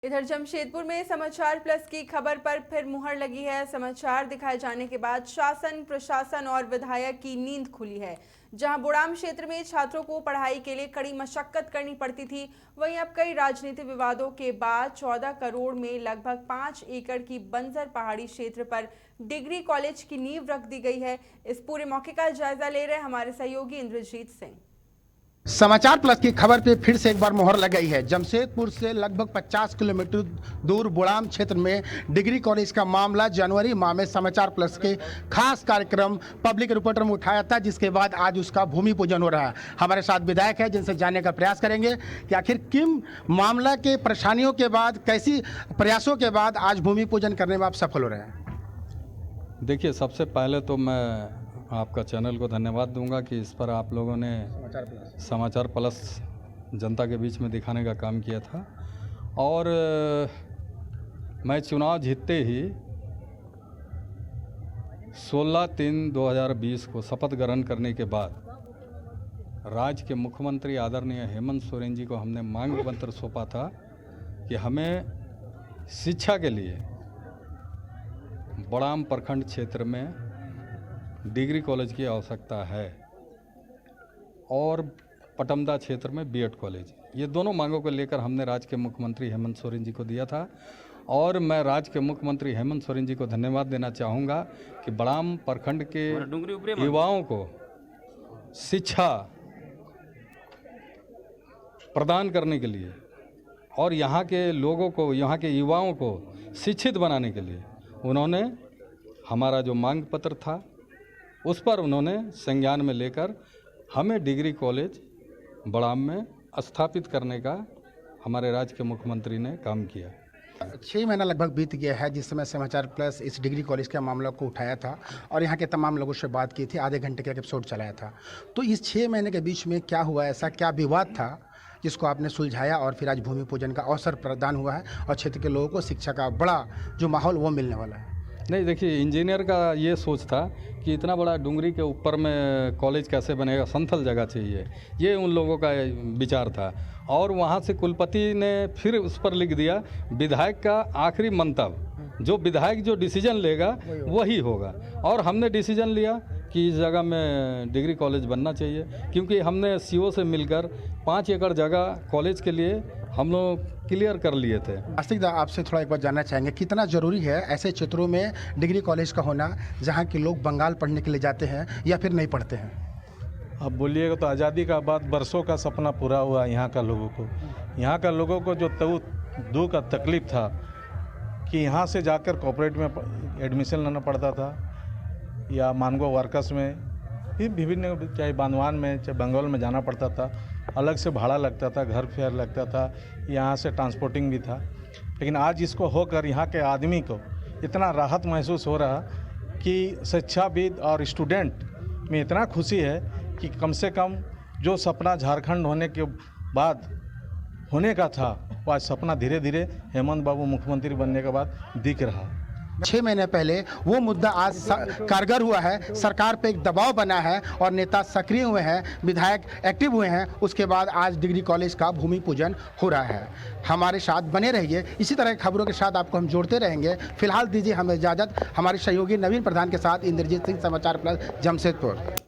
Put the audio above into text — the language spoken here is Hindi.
इधर जमशेदपुर में समाचार प्लस की खबर पर फिर मुहर लगी है। समाचार दिखाए जाने के बाद शासन, प्रशासन और विधायक की नींद खुली है। जहां बुड़ाम क्षेत्र में छात्रों को पढ़ाई के लिए कड़ी मशक्कत करनी पड़ती थी, वहीं अब कई राजनीतिक विवादों के बाद 14 करोड़ में लगभग 5 एकड़ की बंजर पहाड़ी क्षेत्र पर डिग्री कॉलेज की नींव रख दी गई है। इस पूरे मौके का जायजा ले रहे हमारे सहयोगी इंद्रजीत सिंह। समाचार प्लस की खबर पे फिर से एक बार मोहर लग गई है। जमशेदपुर से लगभग 50 किलोमीटर दूर बुड़ाम क्षेत्र में डिग्री कॉलेज का मामला जनवरी माह में समाचार प्लस के खास कार्यक्रम पब्लिक रिपोर्टर में उठाया था, जिसके बाद आज उसका भूमि पूजन हो रहा है। हमारे साथ विधायक है जिनसे जानने का प्रयास करेंगे कि आखिर किन मामला के परेशानियों के बाद, कैसी प्रयासों के बाद आज भूमि पूजन करने में आप सफल हो रहे हैं। देखिए, सबसे पहले तो मैं आपका चैनल को धन्यवाद दूंगा कि इस पर आप लोगों ने समाचार प्लस जनता के बीच में दिखाने का काम किया था। और मैं चुनाव जीतते ही 16/3/2020 को शपथ ग्रहण करने के बाद राज्य के मुख्यमंत्री आदरणीय हेमंत सोरेन जी को हमने मांग पत्र सौंपा था कि हमें शिक्षा के लिए बुड़ाम प्रखंड क्षेत्र में डिग्री कॉलेज की आवश्यकता है और पटमदा क्षेत्र में बीएड कॉलेज। ये दोनों मांगों को लेकर हमने राज्य के मुख्यमंत्री हेमंत सोरेन जी को दिया था। और मैं राज्य के मुख्यमंत्री हेमंत सोरेन जी को धन्यवाद देना चाहूँगा कि बुड़ाम प्रखंड के युवाओं को शिक्षा प्रदान करने के लिए और यहाँ के लोगों को, यहाँ के युवाओं को शिक्षित बनाने के लिए उन्होंने हमारा जो मांग पत्र था उस पर उन्होंने संज्ञान में लेकर हमें डिग्री कॉलेज बुड़ाम में स्थापित करने का हमारे राज्य के मुख्यमंत्री ने काम किया। 6 महीना लगभग बीत गया है जिस समय समाचार प्लस इस डिग्री कॉलेज के मामला को उठाया था और यहाँ के तमाम लोगों से बात की थी। आधे घंटे का एपिसोड चलाया था। तो इस 6 महीने के बीच में क्या हुआ, ऐसा क्या विवाद था जिसको आपने सुलझाया और फिर आज भूमि पूजन का अवसर प्रदान हुआ है और क्षेत्र के लोगों को शिक्षा का बड़ा जो माहौल वो मिलने वाला है। नहीं, देखिए, इंजीनियर का ये सोच था कि इतना बड़ा डूंगरी के ऊपर में कॉलेज कैसे बनेगा, समतल जगह चाहिए, ये उन लोगों का विचार था। और वहाँ से कुलपति ने फिर उस पर लिख दिया विधायक का आखिरी मंतव्य, जो विधायक जो डिसीजन लेगा वही होगा। और हमने डिसीजन लिया कि इस जगह में डिग्री कॉलेज बनना चाहिए, क्योंकि हमने सीओ से मिलकर 5 एकड़ जगह कॉलेज के लिए हम लोग क्लियर कर लिए थे। आस्तिक, आपसे थोड़ा एक बार जानना चाहेंगे कितना ज़रूरी है ऐसे क्षेत्रों में डिग्री कॉलेज का होना जहां के लोग बंगाल पढ़ने के लिए जाते हैं या फिर नहीं पढ़ते हैं। अब बोलिएगा तो आज़ादी का बाद बरसों का सपना पूरा हुआ यहाँ का लोगों को। यहाँ का लोगों को जो दुख का तकलीफ था कि यहाँ से जाकर कॉर्पोरेट में एडमिशन लेना पड़ता था या मानगो वर्कर्स में, फिर विभिन्न, चाहे बांधवान में चाहे बंगाल में जाना पड़ता था, अलग से भाड़ा लगता था, घर फेयर लगता था, यहाँ से ट्रांसपोर्टिंग भी था। लेकिन आज इसको होकर यहाँ के आदमी को इतना राहत महसूस हो रहा कि शिक्षाविद और स्टूडेंट में इतना खुशी है कि कम से कम जो सपना झारखंड होने के बाद होने का था वो आज सपना धीरे धीरे हेमंत बाबू मुख्यमंत्री बनने के बाद दिख रहा। 6 महीने पहले वो मुद्दा आज कारगर हुआ है, सरकार पे एक दबाव बना है और नेता सक्रिय हुए हैं, विधायक एक्टिव हुए हैं। उसके बाद आज डिग्री कॉलेज का भूमि पूजन हो रहा है। हमारे साथ बने रहिए, इसी तरह की खबरों के साथ आपको हम जोड़ते रहेंगे। फिलहाल दीजिए हमें इजाज़त। हमारे सहयोगी नवीन प्रधान के साथ इंद्रजीत सिंह, समाचार प्लस, जमशेदपुर।